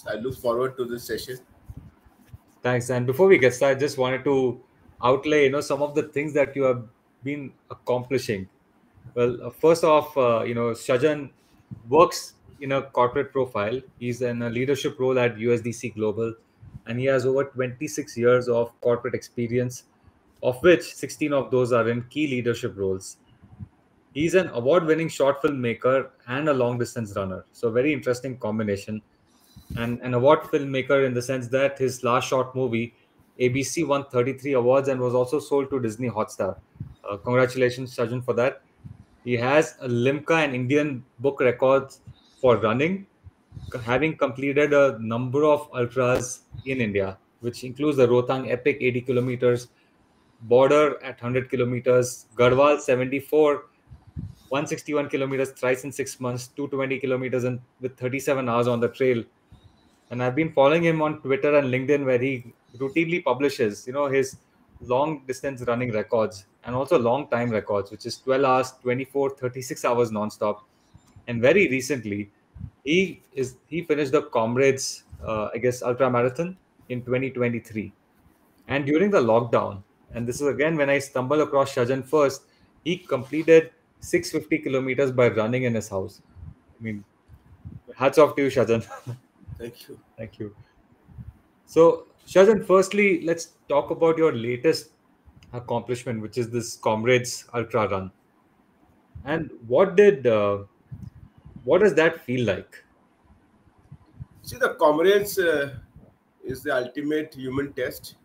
I look forward to this session. Thanks. And before we get started, I just wanted to outlay, some of the things that you have been accomplishing. Well, first off, Shajan works in a corporate profile. He's in a leadership role at USDC Global, and he has over 26 years of corporate experience, of which 16 of those are in key leadership roles. He's an award-winning short filmmaker and a long-distance runner. So, very interesting combination. And an award filmmaker in the sense that his last short movie, ABC, won 33 awards and was also sold to Disney Hotstar. Congratulations, Shajan, for that. He has a Limca and Indian book records for running, having completed a number of ultras in India, which includes the Rohtang Epic 80 kilometers, Border at 100 kilometers, Garhwal 74, 161 kilometers thrice in 6 months, 220 kilometers and with 37 hours on the trail. And I've been following him on Twitter and LinkedIn, where he routinely publishes, his long distance running records and also long time records, which is 12 hours, 24, 36 hours nonstop. And very recently, he finished the Comrades, I guess, ultra marathon in 2023. And during the lockdown, and this is again when I stumbled across Shajan first, he completed 650 kilometers by running in his house. I mean, hats off to you, Shajan. Thank you. Thank you. So, Shajan, firstly, let's talk about your latest accomplishment, which is this Comrades Ultra Run. And what does that feel like? See, the Comrades is the ultimate human test,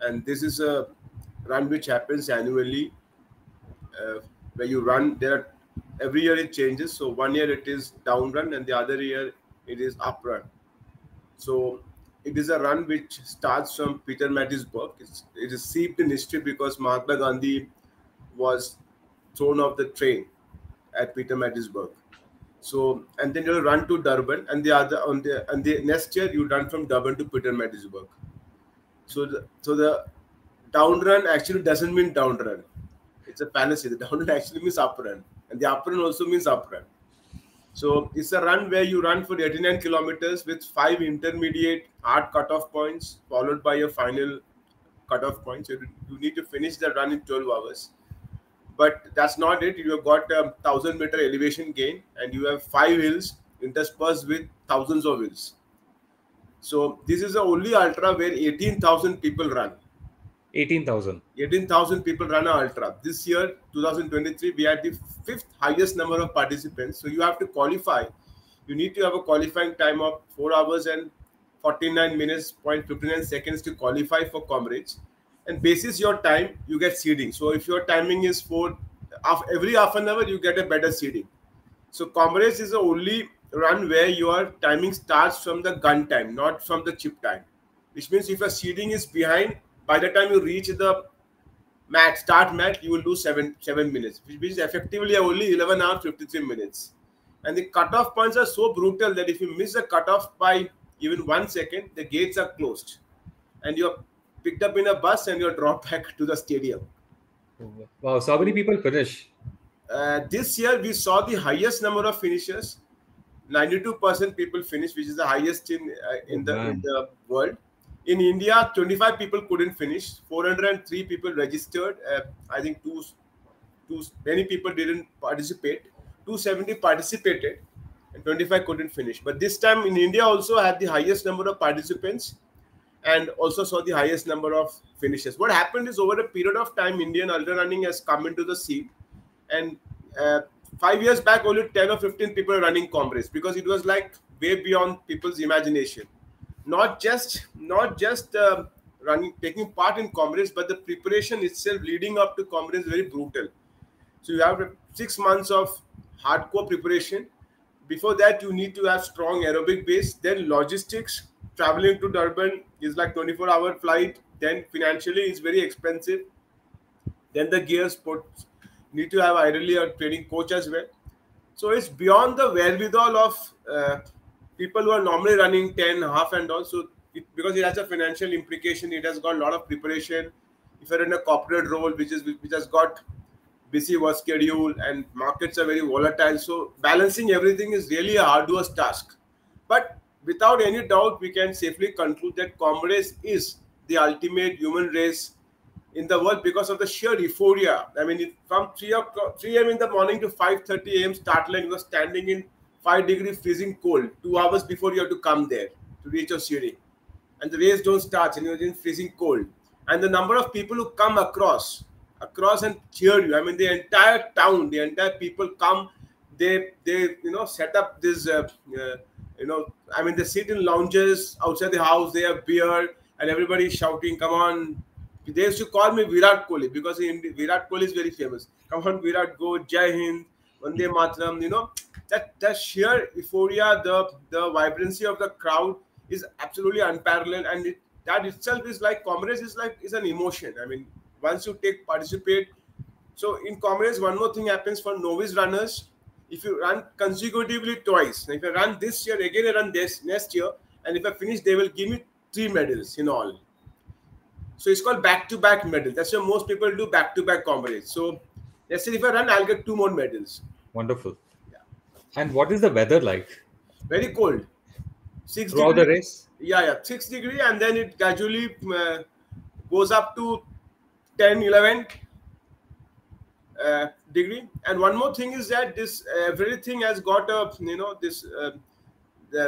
and this is a run which happens annually, where you run. Every year it changes. So one year it is down run, and the other year it is up run. So it is a run which starts from Petermatisburg. It is steeped in history because Mahatma Gandhi was thrown off the train at Petermatisburg. So, and then you'll run to Durban, and the next year you run from Durban to Petermatisburg. So the down run actually doesn't mean down run. It's a fallacy. The down run actually means up run, and the up run also means up run. So it's a run where you run for 89 kilometers with 5 intermediate hard cutoff points, followed by your final cutoff point. So you need to finish the run in 12 hours. But that's not it. You have got a 1,000-meter elevation gain, and you have 5 hills interspersed with thousands of hills. So this is the only ultra where 18,000 people run. 18,000. 18,000 people run an ultra. This year, 2023, we had the 5th highest number of participants. So you have to qualify. You need to have a qualifying time of 4 hours and 49 minutes, 0.59 seconds to qualify for Comrades. And basis your time, you get seeding. So if your timing is every half an hour, you get a better seeding. So Comrades is the only run where your timing starts from the gun time, not from the chip time. Which means if your seeding is behind, by the time you reach the start mat, you will lose 7 minutes, which is effectively only 11 hours 53 minutes. And the cutoff points are so brutal that if you miss the cutoff by even 1 second, the gates are closed, and you're picked up in a bus and you're dropped back to the stadium. Wow, so many people finish. This year we saw the highest number of finishers. 92% people finished, which is the highest in the world. In India, 25 people couldn't finish. 403 people registered. I think many people didn't participate. 270 participated, and 25 couldn't finish. But this time in India also had the highest number of participants, and also saw the highest number of finishes. What happened is, over a period of time, Indian ultra running has come into the scene, and 5 years back, only 10 or 15 people were running Comrades, because it was like way beyond people's imagination. Not just taking part in Comrades, but the preparation itself leading up to Comrades is very brutal. So you have 6 months of hardcore preparation. Before that, you need to have strong aerobic base. Then logistics, traveling to Durban is like 24-hour flight. Then financially, it's very expensive. Then the gear sports need to have ideally a training coach as well. So it's beyond the wherewithal of people who are normally running 10, half and all. So because it has a financial implication, it has got a lot of preparation. If you're in a corporate role, which has got busy work schedule and markets are very volatile, so balancing everything is really a arduous task. But without any doubt, we can safely conclude that comrades is the ultimate human race in the world because of the sheer euphoria. I mean, from 3 a.m. in the morning to 5:30 a.m. start line, you are standing in 5-degree freezing cold 2 hours before you have to come there to reach your city, and the race don't start, and you're in freezing cold. And the number of people who come across and cheer you. I mean, the entire town, the entire people come. They set up this I mean, they sit in lounges outside the house. They have beer, and everybody is shouting, "Come on!" They used to call me Virat Kohli because Virat Kohli is very famous. Come on, Virat, go Jai Hind, Vande Mataram. That sheer euphoria, the vibrancy of the crowd is absolutely unparalleled, and that itself is like comrades is an emotion. I mean, once you participate. So in comrades, one more thing happens for novice runners. If you run consecutively twice, if I run this year, again I run this next year, and if I finish, they will give me 3 medals in all. So it's called back-to-back medal. That's why most people do back-to-back comrades. So let's say if I run, I'll get 2 more medals. Wonderful. Yeah. And what is the weather like Very cold. 6 throughout the degree. race? Yeah, 6 degree, and then it gradually goes up to 10, 11 degree. And one more thing is that this everything has got a this.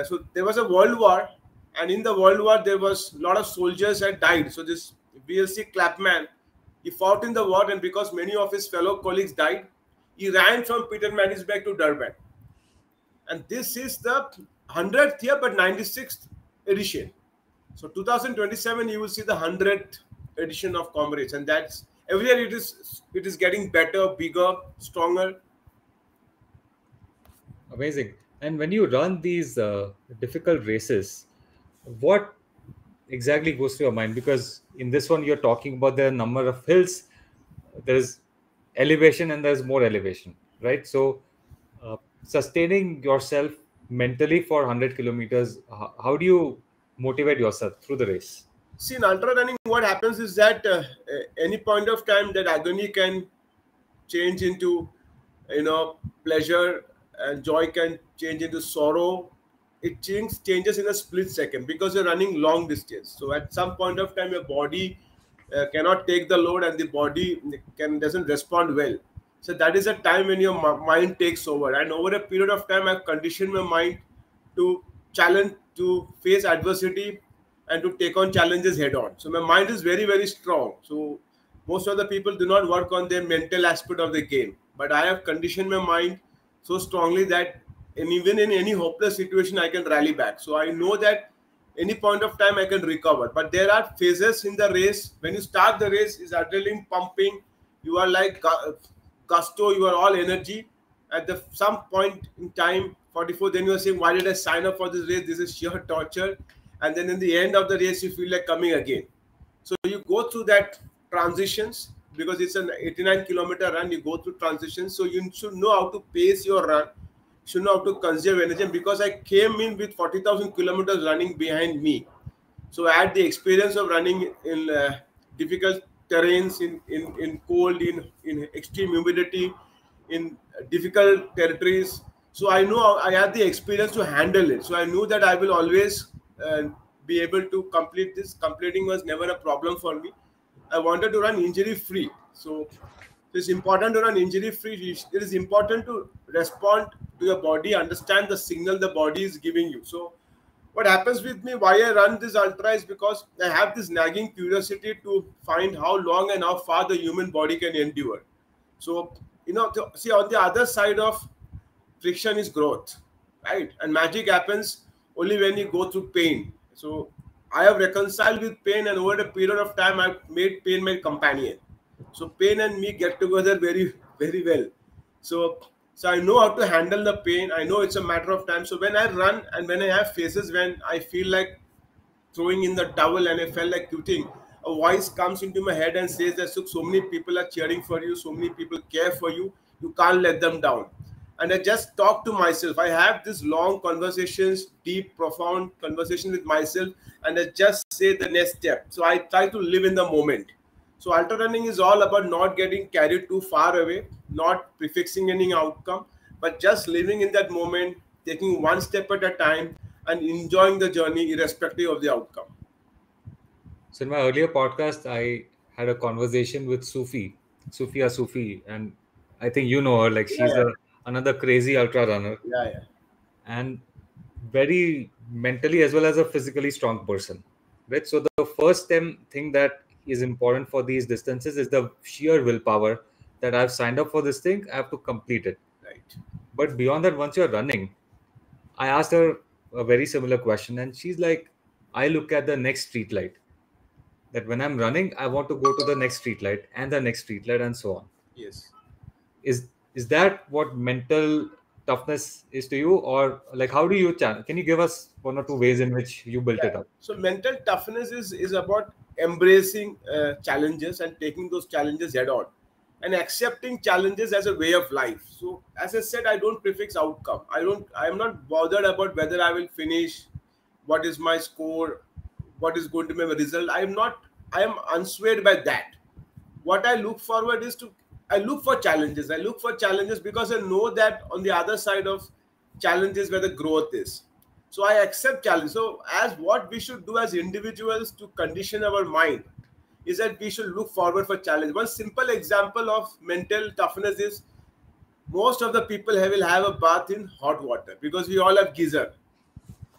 So there was a world war, and in the world war there was a lot of soldiers had died. So this VLC Clapman, he fought in the war, and because many of his fellow colleagues died, he ran from Peter Marisburg to Durban. And this is the 100th year, but 96th edition. So 2027, you will see the 100th edition of Comrades, and that's every year it is getting better, bigger, stronger. Amazing. And when you run these difficult races, what exactly goes through your mind? Because in this one, you're talking about the number of hills, there's elevation, and there's more elevation, right? So, sustaining yourself mentally for 100 kilometers, how do you motivate yourself through the race? See, in ultra running, what happens is that any point of time that agony can change into, pleasure, and joy can change into sorrow. It changes in a split second because you're running long distance. So at some point of time, your body cannot take the load, and the body doesn't respond well. So that is a time when your mind takes over, and over a period of time, I've conditioned my mind to challenge, to face adversity, and to take on challenges head on. So my mind is very, very strong. So most of the people do not work on their mental aspect of the game, but I have conditioned my mind so strongly that even in any hopeless situation, I can rally back. So I know that any point of time I can recover. But there are phases in the race. When you start the race, is adrenaline pumping. You are like gusto. You are all energy. At some point in time, 44, then you are saying, why did I sign up for this race? This is sheer torture. And then in the end of the race, you feel like coming again. So you go through that transitions, because it's an 89-kilometer run. You go through transitions. So you should know how to pace your run. You should know how to conserve energy. And because I came in with 40,000 kilometers running behind me, so I had the experience of running in difficult terrains, in cold, in extreme humidity, in difficult territories. So I know I had the experience to handle it. So I knew that I will always be able to complete this. Completing was never a problem for me. I wanted to run injury free. So it's important to run injury free. It is important to respond to your body, understand the signal the body is giving you. So what happens with me, why I run this ultra, is because I have this nagging curiosity to find how long and how far the human body can endure. So, see, on the other side of friction is growth, right? And magic happens only when you go through pain. So I have reconciled with pain, and over a period of time, I've made pain my companion. So pain and me get together very, very well. So I know how to handle the pain. I know it's a matter of time. So when I run, and when I have phases when I feel like throwing in the towel and I felt like quitting, a voice comes into my head and says that, so many people are cheering for you, so many people care for you, you can't let them down. And I just talk to myself. I have these long conversations, deep, profound conversation with myself, and I just say the next step. So I try to live in the moment. So ultra running is all about not getting carried too far away, not prefixing any outcome, but just living in that moment, taking one step at a time, and enjoying the journey irrespective of the outcome. So in my earlier podcast, I had a conversation with Sufi, and I think you know her. Like Yeah, she's yeah, another crazy ultra runner, yeah, yeah. and very mentally as well as a physically strong person, right? So the first thing that is important for these distances is the sheer willpower that I've signed up for this thing. I have to complete it. Right. But beyond that, once you're running, I asked her a very similar question, and she's like, I look at the next street light. That when I'm running, I want to go to the next street light and the next street light and so on. Yes. Is that what mental toughness is to you, or like how do you can you give us one or two ways in which you built it Yeah. up? So mental toughness is about embracing challenges and taking those challenges head on, and accepting challenges as a way of life. So as I said, I don't prefix outcome. I am not bothered about whether I will finish, what is my score, what is going to be my result. I am not. I am unswayed by that. What I look forward is to, I look for challenges. I look for challenges because I know that on the other side of challenges where the growth is. So I accept challenge. So as what we should do as individuals to condition our mind is that we should look forward for challenge. One simple example of mental toughness is most of the people will have a bath in hot water because we all have geyser,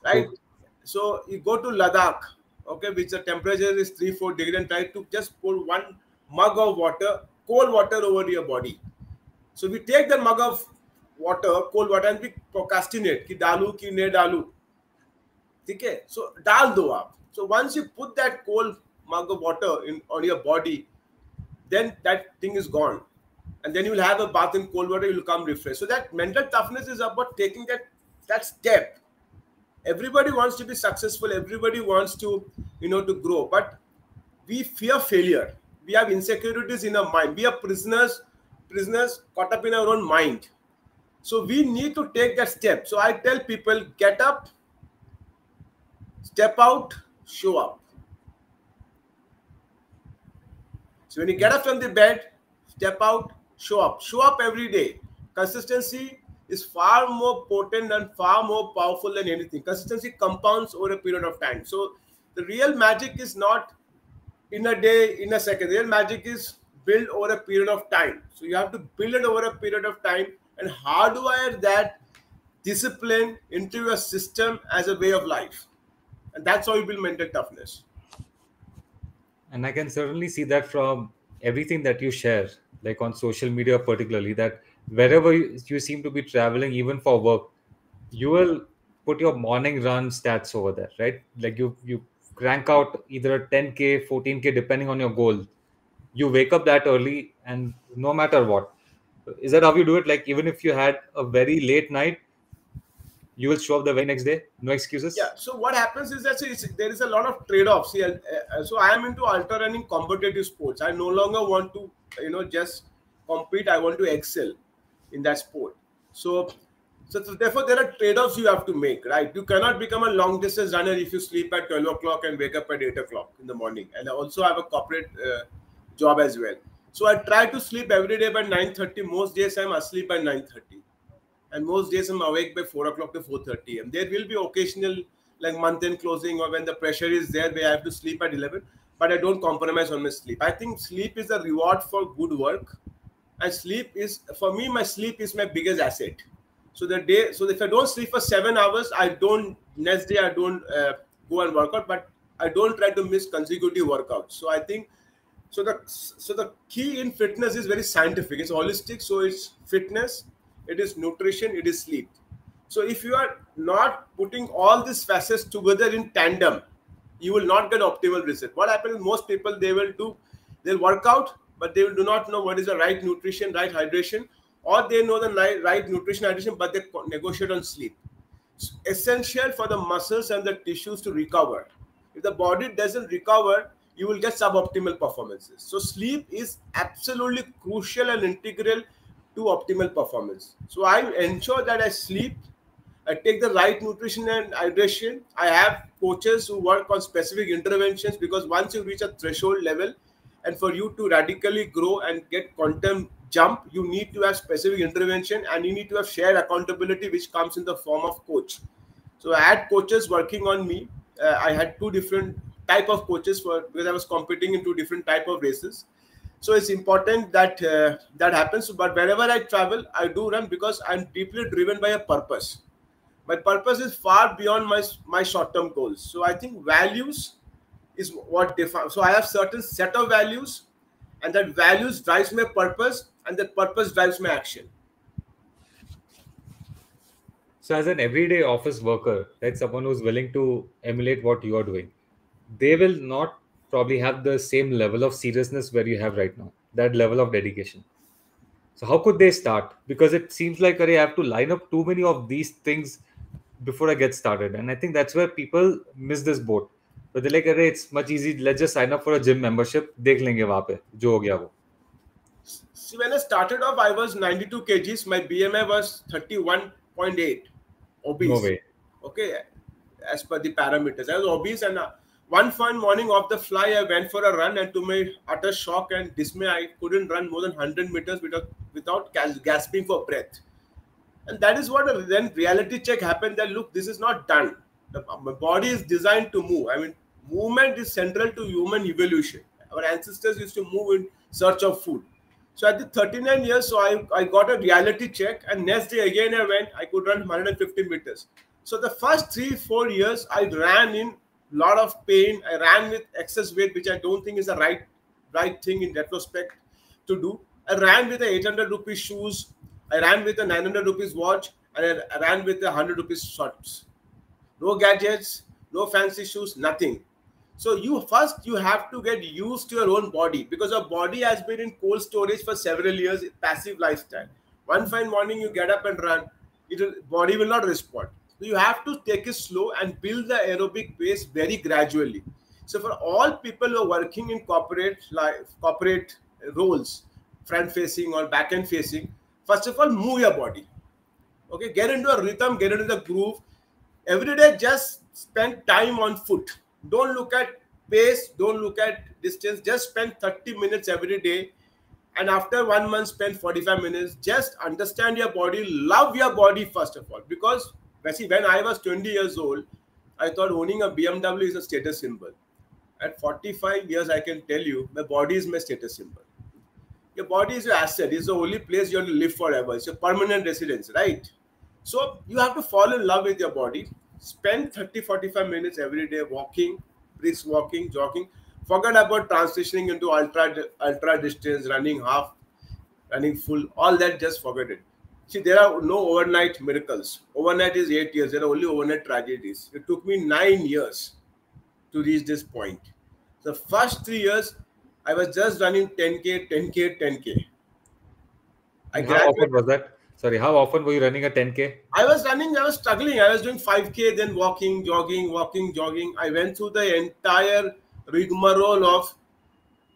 right? True. So you go to Ladakh, okay, which the temperature is 3-4 degrees, and try to just pour one mug of water, cold water over your body. So we take that mug of water, cold water, and we procrastinate कि डालूं कि नहीं डालूं, ठीक है? So डाल दो आप. So once you put that cold mug of water in on your body, then that thing is gone, and then you will have a bath in cold water. You will come refreshed. So that mental toughness is about taking that step. Everybody wants to be successful. Everybody wants to to grow, but we fear failure. We have insecurities in our mind. We are prisoners caught up in our own mind. So we need to take that step. So I tell people, get up, step out, show up. So when you get up from the bed, step out, show up. Show up every day. Consistency is far more potent and far more powerful than anything. Consistency compounds over a period of time. So the real magic is not in a day, in a second. Real magic is built over a period of time. So you have to build it over a period of time and hardwire that discipline into your system as a way of life. And that's how you build mental toughness. And I can certainly see that from everything that you share, like on social media particularly, that wherever you seem to be traveling, even for work, you will put your morning run stats over there, right? Like you crank out either a 10K, 14K, depending on your goal. You wake up that early, and no matter what, is that how you do it? Like even if you had a very late night, you will show up the very next day, no Yeah. excuses. So what happens is that there is a lot of trade-offs here. So I am into ultra running competitive sports. I no longer want to, just compete. I want to excel in that sport. So, so therefore there are trade-offs you have to make, right? You cannot become a long distance runner if you sleep at 12 o'clock and wake up at 8 o'clock in the morning. And I also have a corporate job as well. So I try to sleep every day by 9:30. Most days I'm asleep by 9:30, and most days I'm awake by 4 o'clock to 4:30 a.m. There will be occasional like month-end closing or when the pressure is there where I have to sleep at 11, but I don't compromise on my sleep. I think sleep is a reward for good work, and sleep is, for me, my sleep is my biggest asset. So if I don't sleep for 7 hours, I don't, next day I don't go and work out, but I don't try to miss consecutive workouts. So I think so the key in fitness is very scientific. It's holistic. So it's fitness, it is nutrition, it is sleep. So if you are not putting all these facets together in tandem, you will not get optimal result. What happens is most people, they'll work out, but they do not know what is the right nutrition, right hydration, or they know the right nutrition, hydration, but they negotiate on sleep. It's essential for the muscles and the tissues to recover. If the body doesn't recover, you will get suboptimal performances. So sleep is absolutely crucial and integral to optimal performance. So I ensure that I sleep, I take the right nutrition and hydration. I have coaches who work on specific interventions, because once you reach a threshold level, and for you to radically grow and get quantum jump, you need to have specific intervention, and you need to have shared accountability, which comes in the form of coach. So I had coaches working on me. I had two different type of coaches for, because I was competing in two different type of races. So it's important that that happens. But wherever I travel, I do run because I'm deeply driven by a purpose. My purpose is far beyond my short term goals. So I think values is what defines. So I have certain set of values, and that values drives my purpose, and that purpose drives my action. So, as an everyday office worker, right, someone who's willing to emulate what you are doing, they will not probably have the same level of seriousness where you have right now, that level of dedication. So, how could they start? Because it seems like I have to line up too many of these things before I get started. And I think that's where people miss this boat. But they're like, "Arey, it's much easy. Let's just sign up for a gym membership. देख लेंगे वहाँ पे जो हो गया वो." See, when I started off, I was 92 kgs. My BMI was 31.8, No obese. way. Okay, as per the parameters. I was obese, and one fine morning off the fly, I went for a run, and to my utter shock and dismay, I couldn't run more than 100 meters without gasping for breath. And that is what a then reality check happened, that look, this is not done. My body is designed to move. I mean, movement is central to human evolution. Our ancestors used to move in search of food. So at the 39 years, so I got a reality check, and next day again I went, I could run 150 meters. So the first 3-4 years I ran in lot of pain. I ran with excess weight, which I don't think is the right thing in retrospect to do. I ran with a 800 rupees shoes. I ran with a 900 rupees watch, and I ran with a 100 rupees shorts. No gadgets, no fancy shoes, nothing. So you have to get used to your own body, because your body has been in cold storage for several years, passive lifestyle. One fine morning you get up and run, body will not respond. So you have to take it slow and build the aerobic base very gradually. So for all people who are working in corporate roles, front facing or back end facing, first of all, move your body. Okay, get into a rhythm, get into the groove. Every day, just spend time on foot. Don't look at pace, don't look at distance. Just spend 30 minutes every day. And after 1 month, spend 45 minutes. Just understand your body, love your body first of all. Because see, when I was 20 years old, I thought owning a BMW is a status symbol. At 45 years, I can tell you, my body is my status symbol. Your body is your asset. It's the only place you have to live forever. It's your permanent residence, right? So you have to fall in love with your body. Spend 30-45 minutes every day walking, brisk walking, jogging. Forget about transitioning into ultra distance, running half, running full. All that, just forget it. See, there are no overnight miracles. Overnight is 8 years. There are only overnight tragedies. It took me 9 years to reach this point. The first 3 years, I was just running 10K, 10K, 10K. I And how often graduated. was that? Sorry, how often were you running a 10K? I was running, I was struggling. I was doing 5K, then walking, jogging, walking, jogging. I went through the entire rigmarole of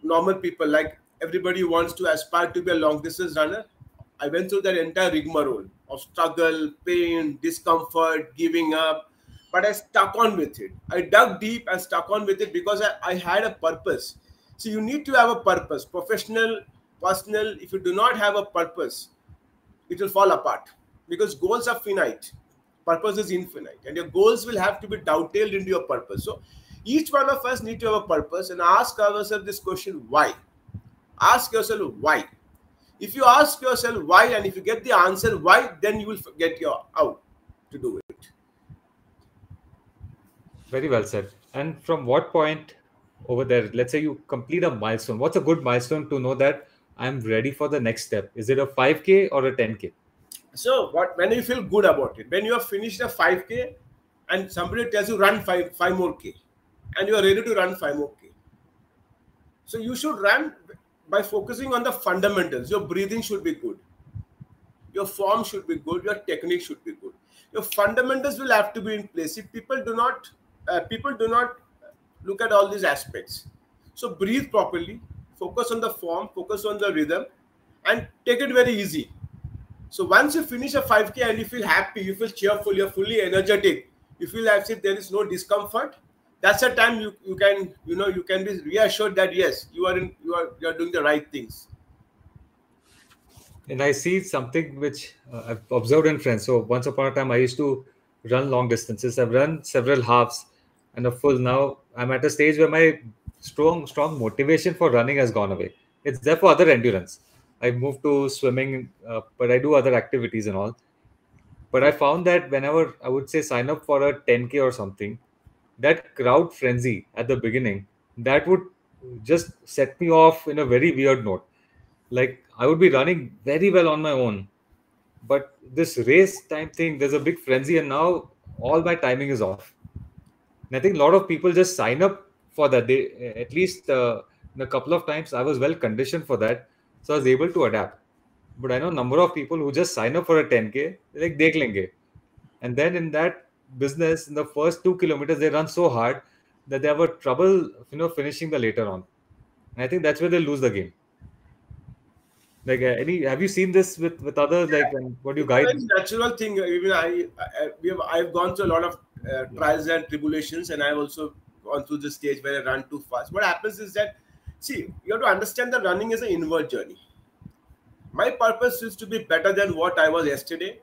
normal people. Like everybody wants to aspire to be a long distance runner. I went through that entire rigmarole of struggle, pain, discomfort, giving up. But I stuck on with it. I dug deep and stuck on with it because I had a purpose. So you need to have a purpose, professional, personal. If you do not have a purpose, it will fall apart, because goals are finite, purpose is infinite, and your goals will have to be dovetailed into your purpose. So each one of us need to have a purpose, and ask ourselves this question: why? Ask yourself why. If you ask yourself why, and if you get the answer why, then you will get your out to do it. Very well said. And from what point over there, let's say you complete a milestone. What's a good milestone to know that I'm ready for the next step? Is it a 5K or a 10K? So when you feel good about it, when you have finished a 5K and somebody tells you run five more K, and you are ready to run 5 more K. So you should run by focusing on the fundamentals. Your breathing should be good. Your form should be good. Your technique should be good. Your fundamentals will have to be in place. If people do not look at all these aspects. So breathe properly. Focus on the form. Focus on the rhythm, and take it very easy. So once you finish a 5K and you feel happy, you feel cheerful, you're fully energetic, you feel as if there is no discomfort, that's the time you can you can be reassured that yes, you are doing the right things. And I see something which I've observed in friends. So once upon a time, I used to run long distances. I've run several halves and a full. Now I'm at a stage where my strong motivation for running has gone away. It's there for other endurance. I've moved to swimming, but I do other activities and all. But I found that whenever I would say sign up for a 10K or something, that crowd frenzy at the beginning, that would just set me off in a very weird note. Like I would be running very well on my own, but this race time thing, there's a big frenzy, and now all my timing is off. And I think a lot of people just sign up for that. They at least in a couple of times I was well conditioned for that, so I was able to adapt. But I know a number of people who just sign up for a 10K, they're like dekh lenge. And then in that business, in the first 2 kilometers, they run so hard that they have a trouble, finishing the later on. And I think that's where they lose the game. Like, any have you seen this with others? Like, and what do you It's a guide? very natural thing. Even I've gone through a lot of trials and tribulations, and I've also gone through the stage where I run too fast. What happens is that, see, you have to understand that running is an inward journey. My purpose is to be better than what I was yesterday,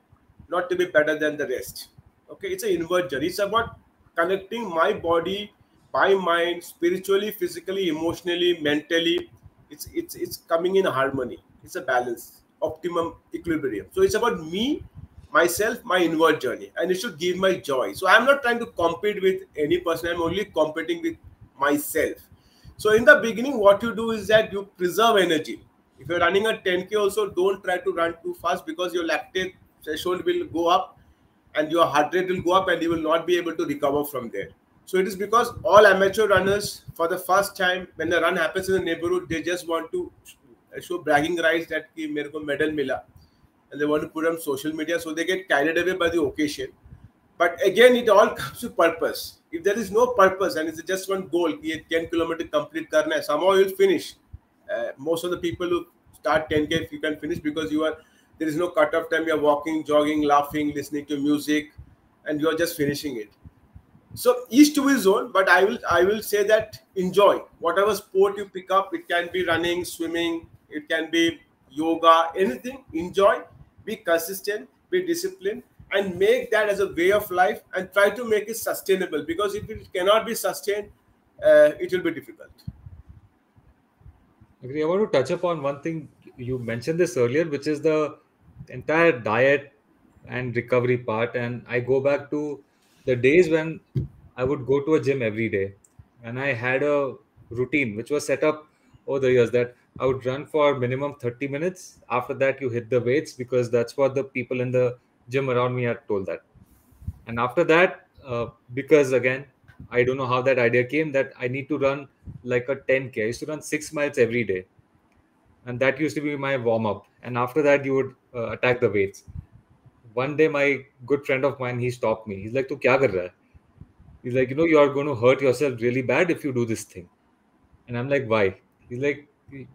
not to be better than the rest. Okay, it's an inward journey. It's about connecting my body, my mind, spiritually, physically, emotionally, mentally. It's coming in harmony. It's a balance, optimum equilibrium. So it's about me, myself, my inward journey, and it should give my joy. So I'm not trying to compete with any person. I'm only competing with myself. So in the beginning, what you do is that you preserve energy. If you're running a 10K also, don't try to run too fast because your lactate threshold will go up and your heart rate will go up and you will not be able to recover from there. So it is because all amateur runners, for the first time, when the run happens in the neighborhood, they just want to show bragging rights that ki mere ko medal mila, and they want to put on social media, so they get carried away by the occasion. But again, it all comes to purpose. If there is no purpose and it's just one goal, कि ये 10 kilometer complete करना है, somehow you'll finish. Most of the people who start 10K, if you can finish because there is no cut-off time. You're walking, jogging, laughing, listening to music, and you're just finishing it. So each to his own, but I will say that enjoy whatever sport you pick up. It can be running, swimming, it can be yoga, anything. Enjoy, be consistent, be disciplined, and make that as a way of life and try to make it sustainable. Because if it cannot be sustained, it will be difficult. Agree. I want to touch upon one thing you mentioned this earlier, which is the entire diet and recovery part. And I go back to the days when I would go to a gym every day, and I had a routine which was set up over the years that I would run for minimum 30 minutes. After that, you hit the weights because that's what the people in the gym around me had told that. And after that, because again, I don't know how that idea came that I need to run like a 10K. I used to run 6 miles every day, and that used to be my warm up. And after that, you would attack the weights. One day, my good friend of mine, he stopped me. He's like, "Tu kya kar raha hai?" He's like, "You are going to hurt yourself really bad if you do this thing." And I'm like, "Why?" He's like,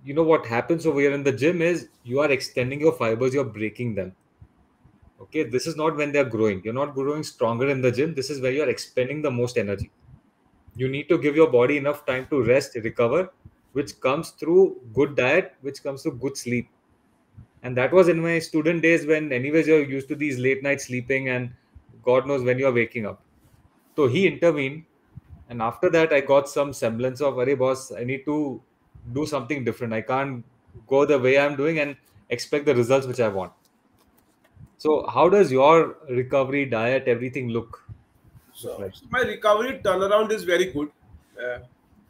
What happens over here in the gym is you are extending your fibers, you're breaking them. Okay, this is not when they're growing. You're not growing stronger in the gym. This is where you're expending the most energy. You need to give your body enough time to rest, recover, which comes through good diet, which comes through good sleep. And that was in my student days when, anyways, you're used to these late night sleeping and God knows when you're waking up. So he intervened. And after that, I got some semblance of, Arey boss, I need to do something different. I can't go the way I'm doing and expect the results which I want. So, how does your recovery, diet, everything look So like? my recovery turnaround is very good. Uh,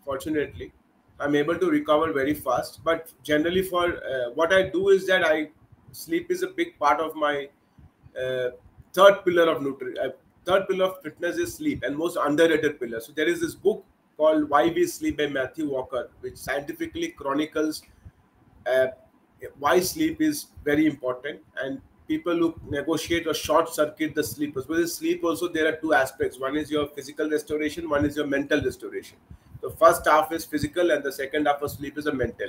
Fortunately, I'm able to recover very fast. But generally, for what I do is that I sleep is a big part of my uh, third pillar of third pillar of fitness is sleep, and most underrated pillar. So there is this book called Why We Sleep by Matthew Walker, which scientifically chronicles uh, why sleep is very important, and people who negotiate or short circuit the sleepers. With sleep also there are two aspects: one is your physical restoration, one is your mental restoration. The first half is physical and the second half of sleep is a mental.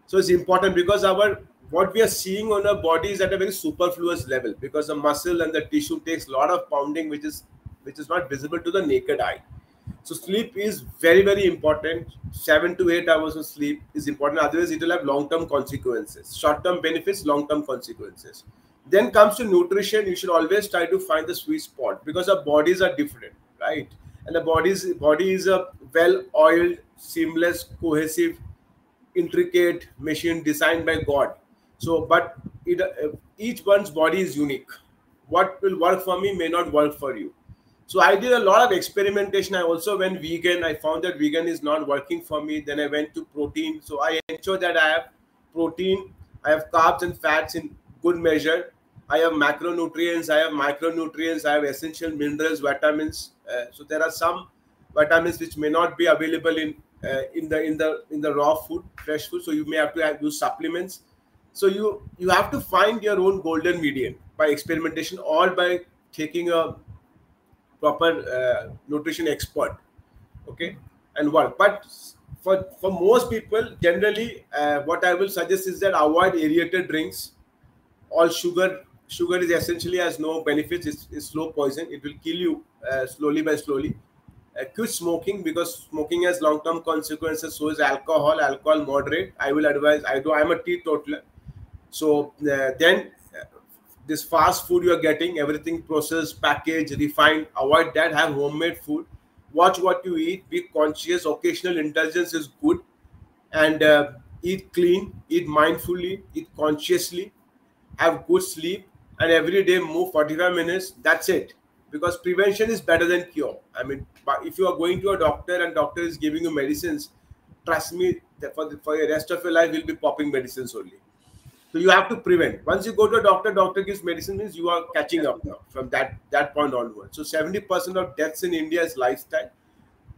So it's important because our what we are seeing on our body is at a very superfluous level, because the muscle and the tissue takes a lot of pounding, which is not visible to the naked eye. So sleep is very, very important. 7 to 8 hours of sleep is important. Otherwise, it will have long-term consequences. Short-term benefits, long-term consequences. Then comes to nutrition. You should always try to find the sweet spot because our bodies are different, right? And the body is a well-oiled, seamless, cohesive, intricate machine designed by God. So, but each one's body is unique. What will work for me may not work for you. So I did a lot of experimentation. I also went vegan. I found that vegan is not working for me. Then I went to protein. So I ensure that I have protein, I have carbs and fats in good measure. I have macronutrients, I have micronutrients, I have essential minerals, vitamins. So there are some vitamins which may not be available in the raw food, fresh food. So you may have to use supplements. So you have to find your own golden median by experimentation or by taking a proper nutrition expert, okay, and work. But for most people, generally, what I will suggest is that avoid aerated drinks. All sugar is essentially has no benefits. It's slow poison. It will kill you slowly by slowly. Quit smoking because smoking has long term consequences. So is alcohol moderate. I will advise. I'm a teetotaler. So then this fast food you are getting, everything processed, packaged, refined, avoid that. Have homemade food. Watch what you eat. Be conscious. Occasional indulgence is good. And eat clean, eat mindfully, eat consciously, have good sleep, and every day move 45 minutes. That's it. Because prevention is better than cure. I mean, but if you are going to a doctor and doctor is giving you medicines, trust me, that for the rest of your life, you'll be popping medicines only. So you have to prevent. Once you go to a doctor, doctor gives medicine, means you are catching up now from that point onwards. So 70% of deaths in India is lifestyle.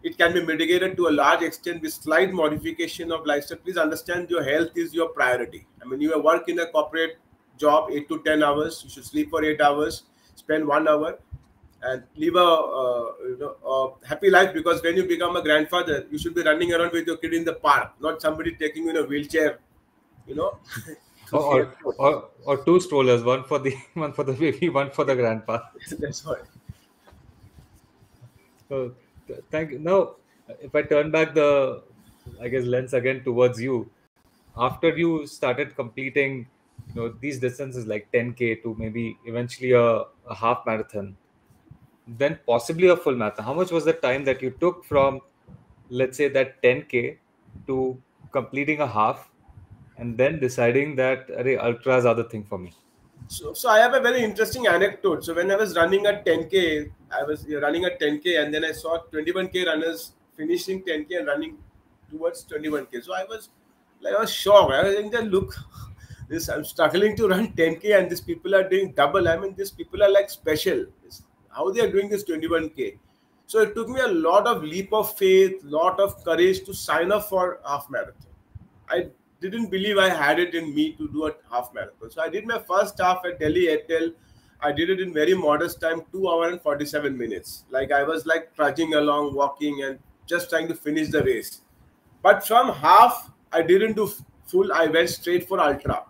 It can be mitigated to a large extent with slight modification of lifestyle. Please understand your health is your priority. I mean, you work in a corporate job 8 to 10 hours. You should sleep for 8 hours, spend 1 hour, and live a happy life. Because when you become a grandfather, you should be running around with your kid in the park, not somebody taking you in a wheelchair, you know, to the Or, airport. or two strollers, one for the one for the baby, one for the grandpa. That's why. So thank you. Now, if I turn back the, I guess, lens again towards you, after you started completing, these distances like 10K to maybe eventually a half marathon, then possibly a full marathon. How much was the time that you took from, let's say, that 10K to completing a half, and then deciding that array ultras are the thing for me? So I have a very interesting anecdote. So when I was running at 10K, I was running at 10K, and then I saw 21K runners finishing 10K and running towards 21K. So I was shocked. I was saying that look, this I'm struggling to run 10K, and these people are doing double. I mean, these people are like special. How they are doing this 21K. So it took me a lot of leap of faith, lot of courage to sign up for half marathon. I didn't believe I had it in me to do a half marathon. So I did my first half at Delhi Airtel. I did it in very modest time, 2 hours and 47 minutes. Like I was like trudging along, walking, and just trying to finish the race. But from half, I didn't do full. I went straight for ultra.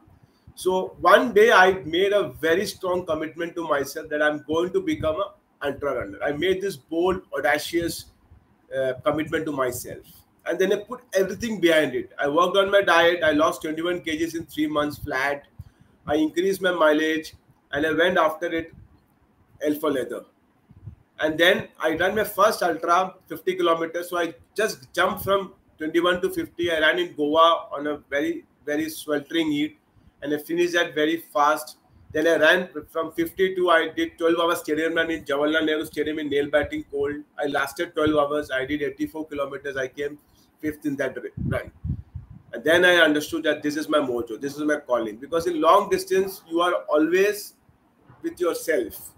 So one day I made a very strong commitment to myself that I'm going to become a ultra runner. I made this bold, audacious commitment to myself. And then I put everything behind it. I worked on my diet. I lost 21 kgs in 3 months flat. I increased my mileage, and I went after it L for leather. And then I ran my first ultra 50 kilometers. So I just jumped from 21 to 50. I ran in Goa on a very, very sweltering heat, and I finished that very fast. Then I ran from 50 to I did 12 hours stadium run in Jawaharlal Nehru Stadium in nail batting cold. I lasted 12 hours. I did 84 kilometers. I came fifth in that run. And then I understood that this is my mojo. This is my calling. Because in long distance, you are always with yourself,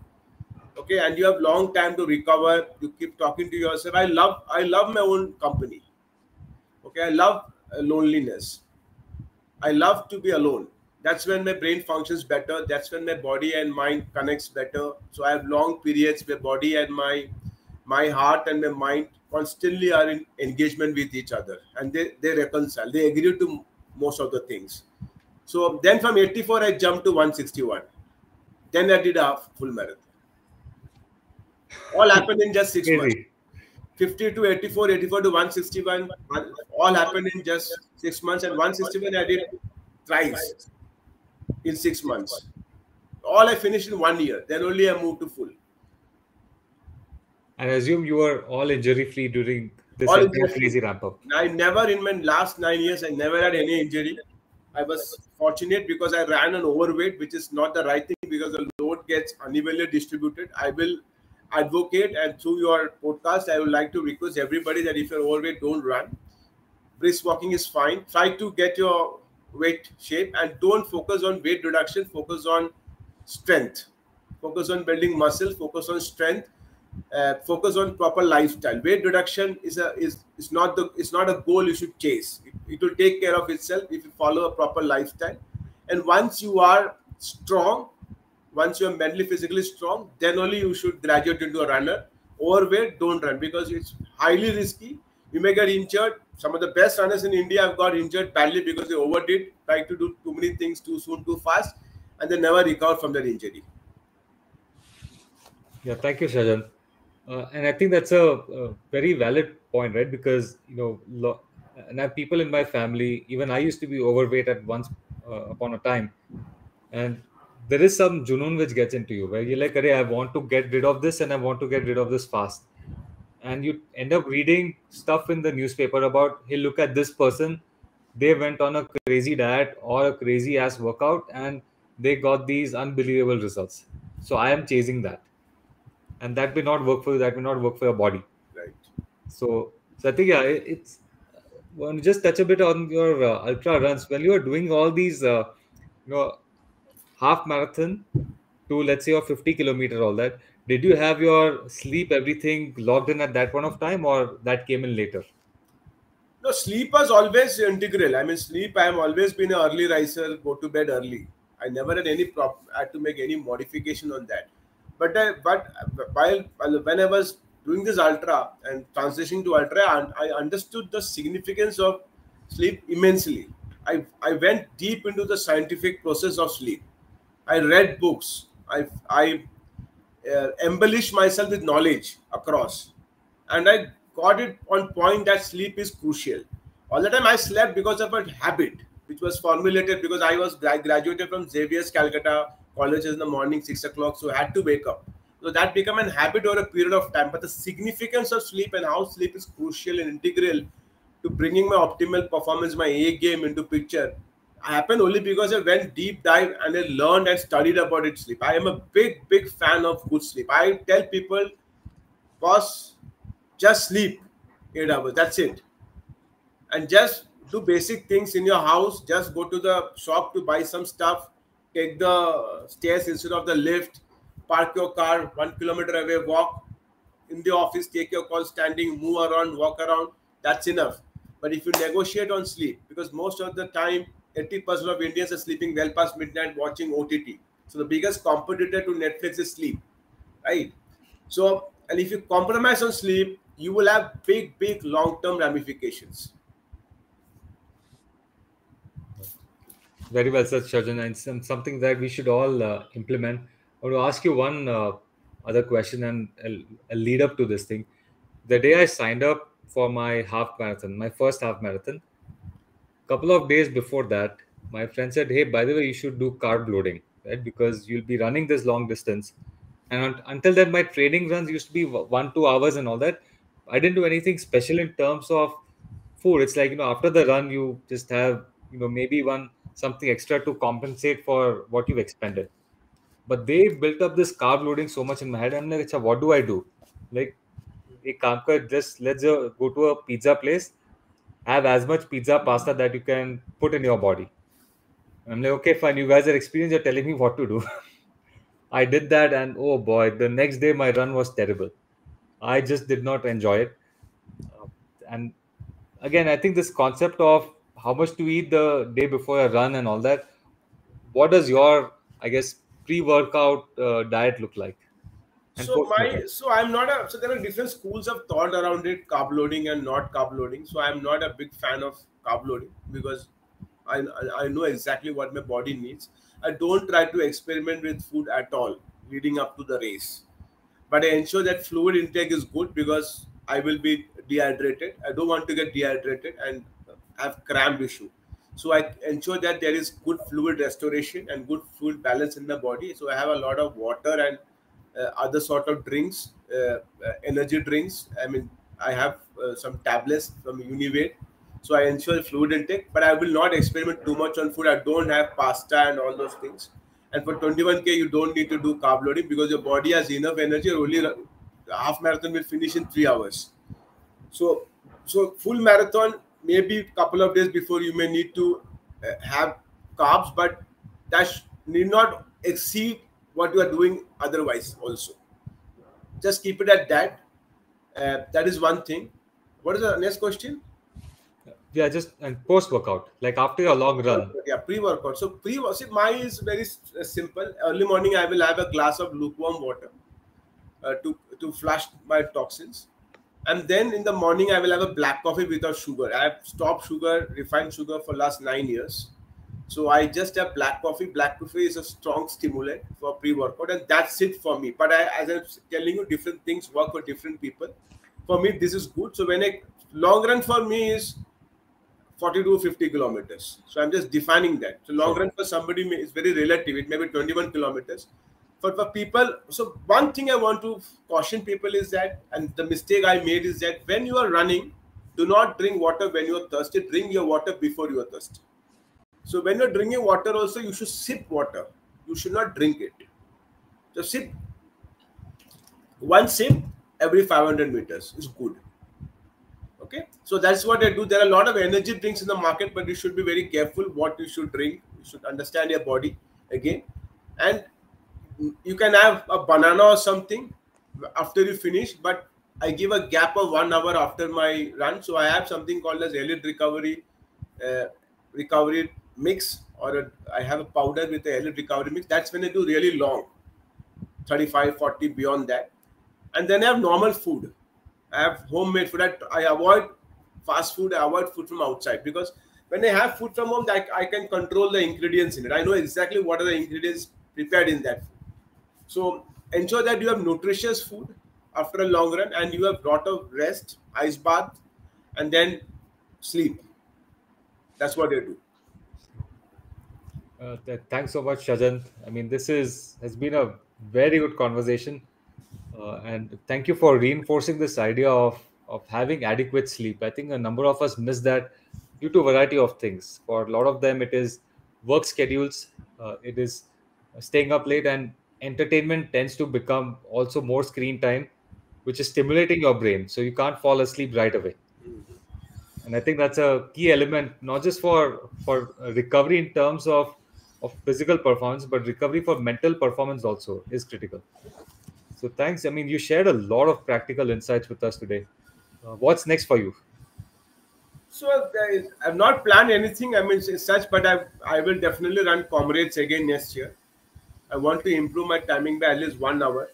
okay, and you have long time to recover. You keep talking to yourself. I love my own company, okay. I love loneliness. I love to be alone. That's when my brain functions better. That's when my body and mind connects better. So I have long periods where body and my heart and my mind constantly are in engagement with each other, and they reconcile. They agree to most of the things. So then from 84 I jumped to 161. Then I did a full marathon. All happened in just 6 months. Crazy. 50 to 84, 84 to 161, all happened in just 6 months. And 161 I did thrice in 6 months. all I finished in 1 year. Then only I moved to full. And I assume you were all injury free during this All entire injury free. crazy ramp up. I never in my last 9 years, I never had any injury. I was fortunate because I ran an overweight, which is not the right thing because the load gets unevenly distributed. I will advocate, and through your podcast, I would like to request everybody that if you're overweight, don't run. Brisk walking is fine. Try to get your weight shape and don't focus on weight reduction. Focus on strength. Focus on building muscle. Focus on strength. Focus on proper lifestyle. Weight reduction is not the it's not a goal you should chase. It will take care of itself if you follow a proper lifestyle. And once you are strong, once you're mentally physically strong, then only you should graduate into a runner. Overweight, don't run because it's highly risky. You may get injured. Some of the best runners in India have got injured badly because they overdid, tried to do too many things too soon, too fast, and they never recover from their injury. Yeah, thank you, Shajan. And I think that's a very valid point, right? Because and I have people in my family. Even I used to be overweight at once upon a time, and there is some junoon which gets into you where you're like, "Arey, I want to get rid of this, and I want to get rid of this fast." And you end up reading stuff in the newspaper about, "Hey, look at this person. They went on a crazy diet or a crazy ass workout, and they got these unbelievable results." So I am chasing that, and that may not work for you. That may not work for your body. Right. So I think, yeah, it's want to just touch a bit on your ultra runs when you are doing all these you know half marathon to, let's say, a 50 kilometer, all that. Did you have your sleep, everything logged in at that point of time, or that came in later? No, sleep was always integral. I mean, sleep. I am always been an early riser. Go to bed early. I never had any had to make any modification on that. But while when I was doing this ultra and transitioning to ultra, I understood the significance of sleep immensely. I went deep into the scientific process of sleep. I read books. I embellish myself with knowledge across. And I got it on point that sleep is crucial. All the time I slept because of a habit, which was formulated because I graduated from Xavier's Calcutta colleges in the morning, 6 o'clock, so I had to wake up. So that became an habit over a period of time. But the significance of sleep and how sleep is crucial and integral to bringing my optimal performance, my A game into picture, happened only because I went deep dive and I learned and studied about it sleep. I am a big fan of good sleep. I tell people, boss, just sleep 8 hours. That's it. And just do basic things in your house. Just go to the shop to buy some stuff. Take the stairs instead of the lift. Park your car 1 kilometer away. Walk in the office. Take your call standing. Move around. Walk around. That's enough. But if you negotiate on sleep, because most of the time 80% of Indians are sleeping well past midnight watching OTT. So the biggest competitor to Netflix is sleep, right? So, and if you compromise on sleep, you will have big long-term ramifications. Very well said, Shajan, and something that we should all implement. I want to ask you one other question, and a lead up to this thing. The day I signed up for my half marathon, my first half marathon, couple of days before that, my friend said, "Hey, by the way, you should do carb loading, right? Because you'll be running this long distance." And until then, my training runs used to be 1 2 hours and all that. I didn't do anything special in terms of food. It's like, after the run, you just have, maybe one something extra to compensate for what you've expended. But they built up this carb loading so much in my head. I'm like, "Acha, what do I do?" Like, एक काम कर, just let's go to a pizza place, have as much pizza pasta that you can put in your body. I'm like, "Okay, fine, you guys are experienced, you're telling me what to do." I did that, and oh boy, the next day my run was terrible. I just did not enjoy it. Uh, and again, I think this concept of how much to eat the day before a run and all that, what does your, I guess, pre-workout diet look like, and post-workout? So I'm not a so there are different schools of thought around it, carb loading and not carb loading. So I'm not a big fan of carb loading because I know exactly what my body needs. I don't try to experiment with food at all leading up to the race, but I ensure that fluid intake is good because I will be dehydrated. I don't want to get dehydrated and have cramp issue. So I ensure that there is good fluid restoration and good fluid balance in the body. So I have a lot of water and other sort of drinks, energy drinks. I mean, I have some tablets from Univate. So I ensure fluid intake, but I will not experiment too much on food. I don't have pasta and all those things. And for 21K, you don't need to do carb loading because your body has enough energy. Only half marathon will finish in 3 hours. So, so full marathon, maybe couple of days before you may need to have carbs, but that need not exceed what you are doing otherwise. Also, just keep it at that. That is one thing. What is the next question? Yeah, just and post workout, like after a long run. Yeah, pre-workout. So see, mine is very simple. Early morning, I will have a glass of lukewarm water to flush my toxins. And then in the morning, I will have a black coffee without sugar. I have stopped sugar, refined sugar for last 9 years. So I just have black coffee. Black coffee is a strong stimulant for pre-workout, and that's it for me. But as I'm telling you, different things work for different people. For me, this is good. So when a long run for me is 40 to 50 kilometers. So I'm just defining that. So long Sure. run for somebody is very relative. It may be 21 kilometers. But for people, so one thing I want to caution people is that, and the mistake I made is that when you are running, do not drink water when you are thirsty. Drink your water before you are thirsty. So when you're drinking water, also you should sip water. You should not drink it. So sip one sip every 500 meters is good. Okay, so that's what I do. There are a lot of energy drinks in the market, but you should be very careful what you should drink. You should understand your body again, and you can have a banana or something after you finish. But I give a gap of 1 hour after my run, so I have something called as elite uh, recovery mix, or I have a powder with the elite recovery mix. That's when I do really long, 35, 40 beyond that. And then I have normal food. I have homemade food. I avoid fast food. I avoid food from outside because when I have food from home, I can control the ingredients in it. I know exactly what are the ingredients prepared in that food. So ensure that you have nutritious food after a long run and you have lot of rest, ice bath, and then sleep. That's what I do. Thanks so much, Shajan. I mean, this is has been a very good conversation, and thank you for reinforcing this idea of having adequate sleep. I think a number of us miss that due to a variety of things. For a lot of them, it is work schedules, it is staying up late, and entertainment tends to become also more screen time, which is stimulating your brain, so you can't fall asleep right away. And I think that's a key element, not just for recovery in terms of physical performance, but recovery for mental performance also is critical. So thanks. I mean, you shared a lot of practical insights with us today. What's next for you? So I've not planned anything. I mean, it's such, but I will definitely run comrades again next year. I want to improve my timing by at least 1 hour.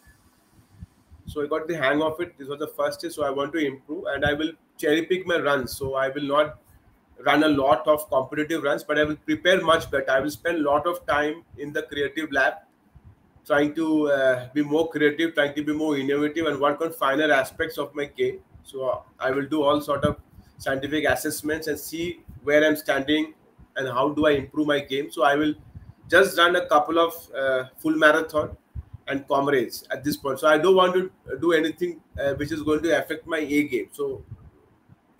So I got the hang of it. This was the first day, so I want to improve, and I will cherry pick my runs. So I will not run a lot of competitive runs, but I will prepare much better. I will spend a lot of time in the creative lab, trying to be more creative, trying to be more innovative, and work on finer aspects of my game. So I will do all sort of scientific assessments and see where I'm standing and how do I improve my game. So I will just run a couple of full marathon and comrades at this point. So I don't want to do anything which is going to affect my A game. So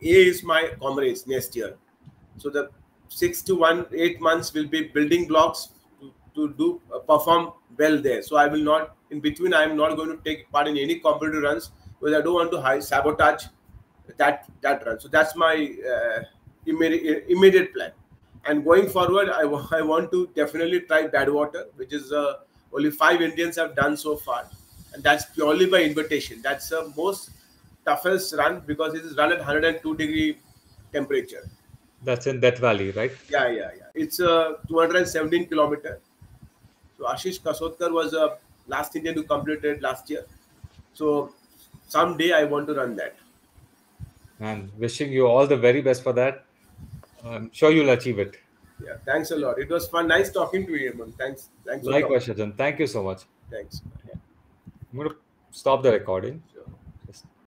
A is my comrades next year. So the 6 to 8 months will be building blocks to do perform well there. So I will not in between. I am not going to take part in any competitive runs because I don't want to sabotage that run. So that's my immediate plan. And going forward, I want to definitely try Badwater, which is only 5 Indians have done so far, and that's purely by invitation. That's the most toughest run because it is run at 102-degree temperature. That's in Death Valley, right? Yeah. It's 217 kilometer. So Ashish Kasotkar was a last Indian who completed last year. So someday I want to run that. And wishing you all the very best for that. I'm sure you'll achieve it. Yeah, thanks a lot. It was fun. Nice talking to you, man. Thanks for talking. Likewise, Shajan. Thank you so much. Thanks. Yeah, I'm going to stop the recording. sure.